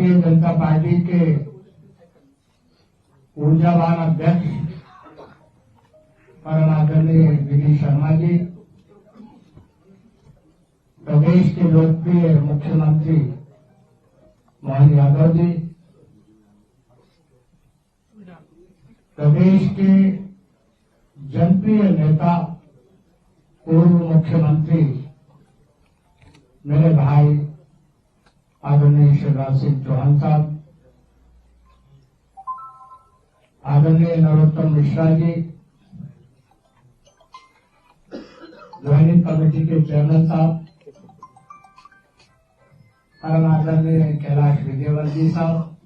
Bharatiya Janata party के ऊर्जावान अध्यक्ष परम आदरणीय वी शर्मा जी, प्रदेश के लोकप्रिय मुख्यमंत्री मोहन यादव जी, प्रदेश के जनप्रिय नेता पूर्व मुख्यमंत्री मेरे भाई आदरणीय शिवराज सिंह चौहान साहब, आदरणीय नरोत्तम मिश्रा जी, ज्वाइनिंग कमेटी के चेयरमैन साहब, परम आदरणीय कैलाश विजयवर्गीय साहब,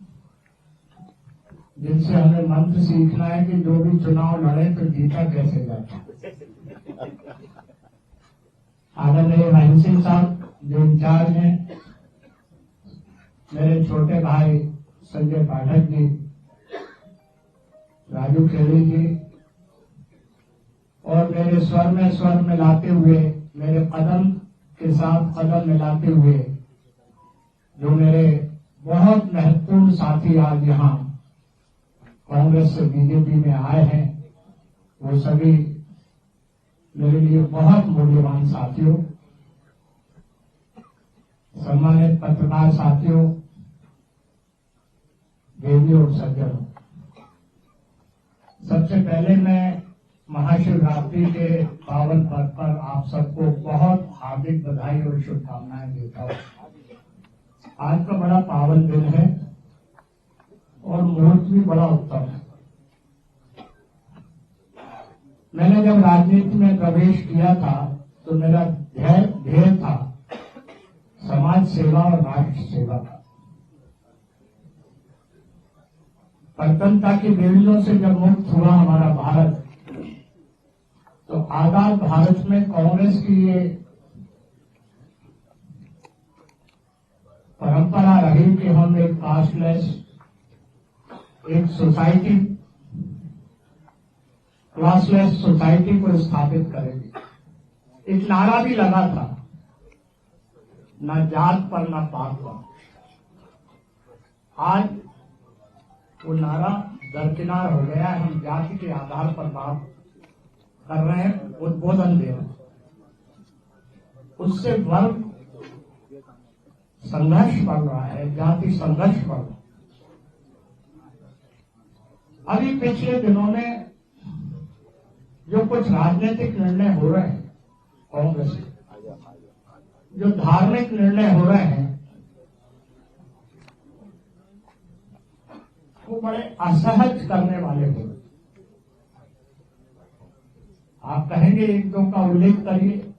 जिनसे हमें मंत्र सीखना है कि जो भी चुनाव लड़े तो जीता कैसे जाता। आदरणीय महेंद्र सिंह साहब जो इंचार्ज हैं, मेरे छोटे भाई संजय पाठक जी, राजू खेड़ी जी, और मेरे स्वर में मिलाते हुए, मेरे कदम के साथ कदम मिलाते हुए जो मेरे बहुत महत्वपूर्ण साथी आज यहाँ कांग्रेस से बीजेपी में आए हैं, वो सभी मेरे लिए बहुत मूल्यवान साथियों, सम्मानित पत्रकार साथियों, देवियों और सज्जनों, सबसे पहले मैं महाशिवरात्रि के पावन पर्व पर आप सबको बहुत हार्दिक बधाई और शुभकामनाएं देता हूं। आज का बड़ा पावन दिन है और मुहूर्त भी बड़ा उत्तम है। मैंने जब राजनीति में प्रवेश किया था तो मेरा ध्येय था समाज सेवा और राष्ट्र सेवा का। परतंत्रता की बेड़ियों से जब मुक्त हुआ हमारा भारत, तो आजाद भारत में कांग्रेस की ये परंपरा रही कि हम एक कास्टलेस, एक सोसाइटी, क्लासलेस सोसाइटी को स्थापित करेंगे। एक नारा भी लगा था, न जात पर न पात पर। आज वो नारा दरकिनार हो गया है। हम जाति के आधार पर बात कर रहे हैं, उद्बोधन दे रहे हैं। उससे वर्ग संघर्ष बढ़ रहा है, जाति संघर्ष बढ़ रहा है। अभी पिछले दिनों में जो कुछ राजनीतिक निर्णय हो रहे हैं कांग्रेस के, जो धार्मिक निर्णय हो रहे हैं, वो बड़े असहज करने वाले हो रहे हैं। आप कहेंगे एक दो का उल्लेख करिए।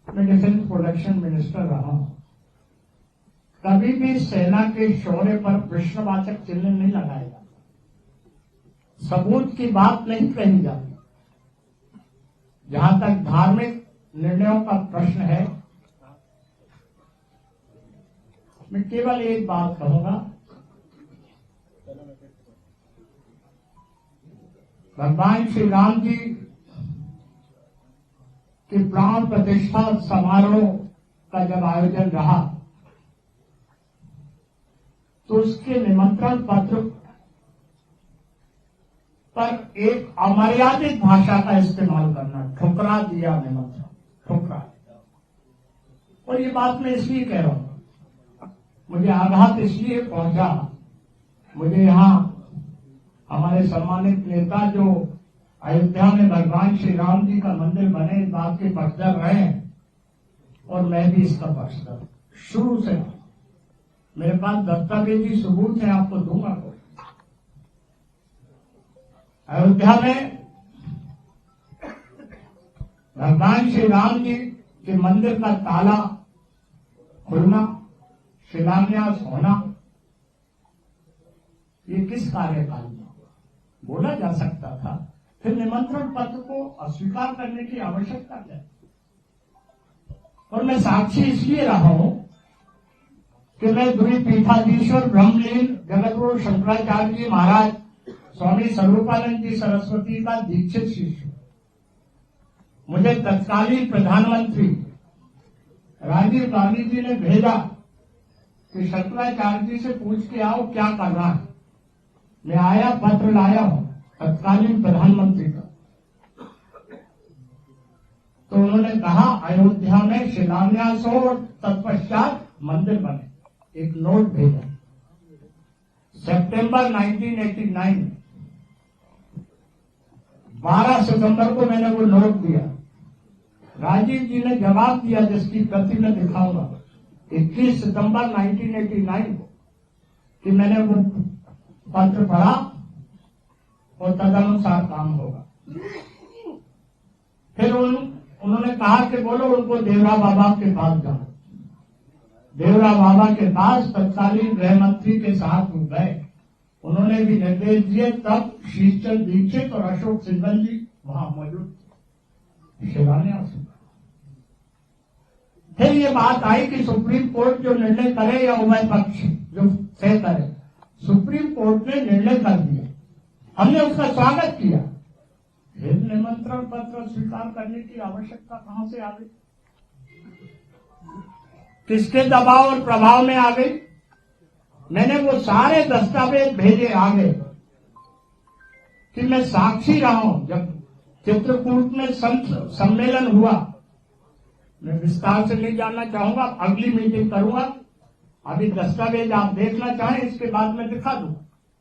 मैं डिफेंस प्रोडक्शन मिनिस्टर रहा हूं, कभी भी सेना के शौर्य पर प्रश्नवाचक चिन्ह नहीं लगाया जाता, सबूत की बात नहीं कही जाती। जहां तक धार्मिक निर्णयों का प्रश्न है, मैं केवल एक बात कहूंगा, भगवान श्री राम जी के प्राण प्रतिष्ठा समारोह का जब आयोजन रहा तो उसके निमंत्रण पत्र पर एक अमर्यादित भाषा का इस्तेमाल करना, ठुकरा दिया निमंत्रण, ठुकरा। और ये बात मैं इसलिए कह रहा हूं, मुझे आघात इसलिए पहुंचा, मुझे यहां हमारे सम्मानित नेता जो अयोध्या में भगवान श्री राम जी का मंदिर बने, इस बात के पक्षधर रहे, और मैं भी इसका पक्षधर शुरू से। मेरे पास दस्तावेजी सबूत है, आपको दूंगा। अयोध्या में भगवान श्री राम जी के मंदिर का ताला खुलना, शिलान्यास होना, ये किस कार्यकाल में बोला जा सकता था? फिर निमंत्रण पत्र को अस्वीकार करने की आवश्यकता क्या? और मैं साक्षी इसलिए रहा हूं कि मैं द्विपीठाधीश्वर ब्रह्मलीन जगतगुरु शंकराचार्य जी महाराज स्वामी स्वरूपानंद जी सरस्वती का दीक्षित शिष्य। मुझे तत्कालीन प्रधानमंत्री राजीव गांधी जी ने भेजा कि शंकराचार्य जी से पूछ के आओ क्या करना है। मैं आया, पत्र लाया हूं तत्कालीन प्रधानमंत्री का। तो उन्होंने कहा अयोध्या में शिलान्यास हो और तत्पश्चात मंदिर बने। एक नोट भेजा सितंबर 1989 में। 12 सितंबर को मैंने वो नोट दिया। राजीव जी ने जवाब दिया जिसकी प्रति मैं दिखाऊंगा 21 सितंबर 1989 को कि मैंने वो पत्र पढ़ा और तदनुसार काम होगा। फिर उन्होंने कहा कि बोलो उनको देवरा बाबा के पास जाओ। देवरा बाबा के पास तत्कालीन गृह मंत्री के साथ वो गए। उन्होंने भी निर्देश दिए। तब शीशचंद दीक्षित और अशोक सिंघल जी वहां मौजूद थे। शिलान्यास। फिर ये बात आई कि सुप्रीम कोर्ट जो निर्णय करे या उभय पक्ष जो तय करे, सुप्रीम कोर्ट ने निर्णय कर दिया। हमने उसका स्वागत किया। फिर निमंत्रण पत्र स्वीकार करने की आवश्यकता कहां से आ गई? किसके दबाव और प्रभाव में आ गई? मैंने वो सारे दस्तावेज भेजे आगे कि मैं साक्षी रहा हूं। जब चित्रकूट में सम्मेलन हुआ, मैं विस्तार से नहीं जानना चाहूंगा, अगली मीटिंग करूंगा। अभी दस्तावेज आप देखना चाहें इसके बाद मैं दिखा दूं,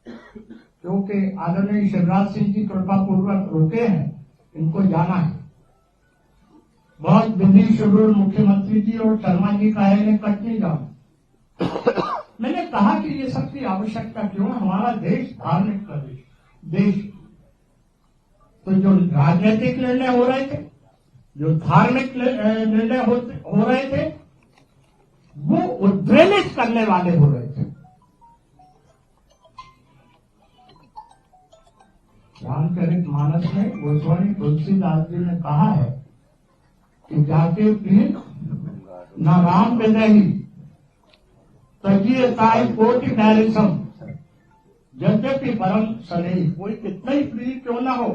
क्योंकि आदरणीय शिवराज सिंह जी कृपा पूर्वक रोके हैं, इनको जाना है। बहुत बिजी शेड्यूल मुख्यमंत्री जी और शर्मा जी का है, कट नहीं जाऊं। मैंने कहा कि ये सब की आवश्यकता क्यों? हमारा देश धार्मिक देश। तो जो राजनीतिक निर्णय हो रहे थे, जो धार्मिक निर्णय हो रहे थे, वो उद्वेलित करने वाले हो रहे थे। रामचरित मानस में गोस्वामी तुलसीदास जी ने कहा है कि जाके पीर न राम विदही तजिए ताई कोटि नैरिसम यद्यपि परम सनेही। कोई कितना ही प्रिय क्यों न हो,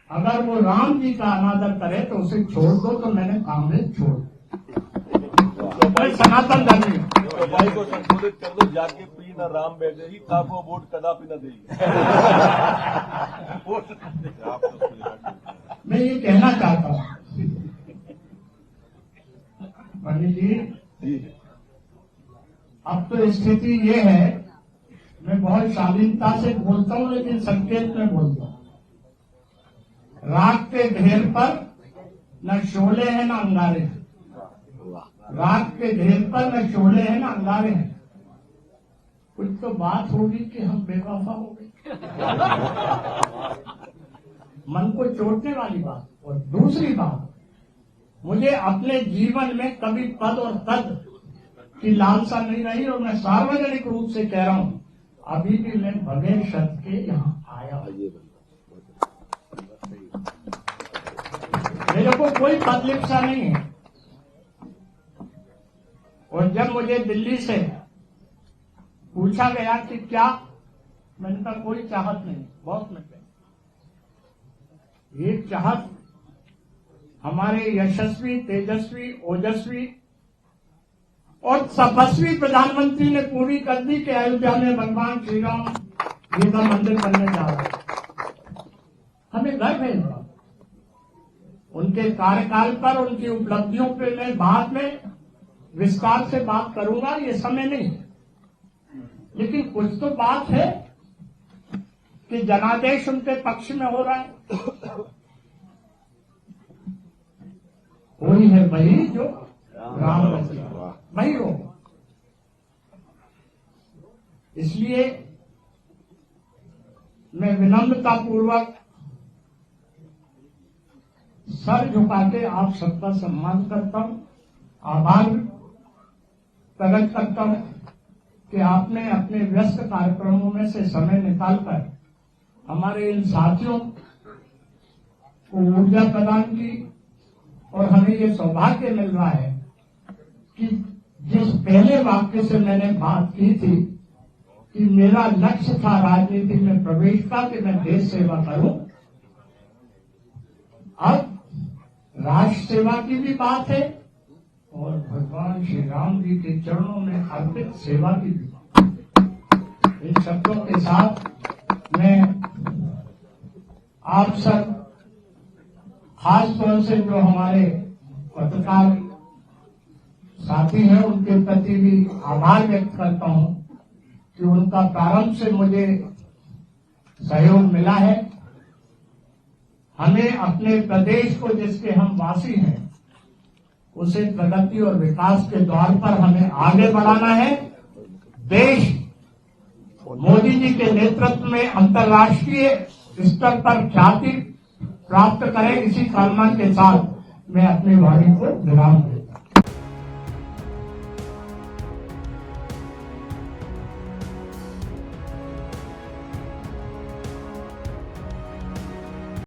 अगर वो राम जी का अनादर करे तो उसे छोड़ दो। तो मैंने कांग्रेस छोड़ सनातन धर्मी तो भाई को संशोधित कर दो, जाके पी न राम बैठे ताको वोट कदापि न देगी। मैं ये कहना चाहता हूं पंडित जी, अब तो स्थिति ये है, मैं बहुत शालीनता से बोलता हूं लेकिन संकेत में बोलता हूं। राख के ढेर पर न शोले हैं न अंगारे हैं। राख के ढेर पर न शोले हैं न अंगारे हैं। कुछ तो बात होगी कि हम बेवफा हो गए। मन को चोटने वाली बात। और दूसरी बात, मुझे अपने जीवन में कभी पद और तद की लालसा नहीं रही। और मैं सार्वजनिक रूप से कह रहा हूं, अभी भी मैं बगैर शर्त के यहां आया। मेरे को कोई पदलिप्सा नहीं है। और जब मुझे दिल्ली से पूछा गया कि क्या, मैंने कहा कोई चाहत नहीं, बहुत मिल गई। ये चाहत हमारे यशस्वी, तेजस्वी, ओजस्वी और तपस्वी प्रधानमंत्री ने पूरी कर दी कि अयोध्या में भगवान श्री राम जी का मंदिर बनने जा रहा है। हमें गर्व है। उनके कार्यकाल पर, उनकी उपलब्धियों पर मैं बाद में विस्तार से बात करूंगा, ये समय नहीं। लेकिन कुछ तो बात है कि जनादेश उनके पक्ष में हो रहा है। वही है वही जो राम वही हो। इसलिए मैं विनम्रता पूर्वक सर झुका के आप सबका सम्मान करता हूं, आभार प्रकट करता हूं कि आपने अपने व्यस्त कार्यक्रमों में से समय निकालकर हमारे इन साथियों को ऊर्जा प्रदान की। और हमें ये सौभाग्य मिल रहा है कि जिस पहले वाक्य से मैंने बात की थी कि मेरा लक्ष्य था राजनीति में प्रवेश का, कि मैं देश सेवा करूं, अब राष्ट्र सेवा की भी बात है और भगवान श्री राम जी के चरणों में अर्पित सेवा की भी। इन शब्दों के साथ मैं आप सब, खास तौर से जो हमारे पत्रकार साथी हैं, उनके प्रति भी आभार व्यक्त करता हूं कि उनका प्रारंभ से मुझे सहयोग मिला है। हमें अपने प्रदेश को, जिसके हम वासी हैं, उसे प्रगति और विकास के द्वार पर हमें आगे बढ़ाना है। देश मोदी जी के नेतृत्व में अंतर्राष्ट्रीय स्तर पर ख्याति प्राप्त करे, इसी कामना के साथ मैं अपनी वाणी को विराम दूं।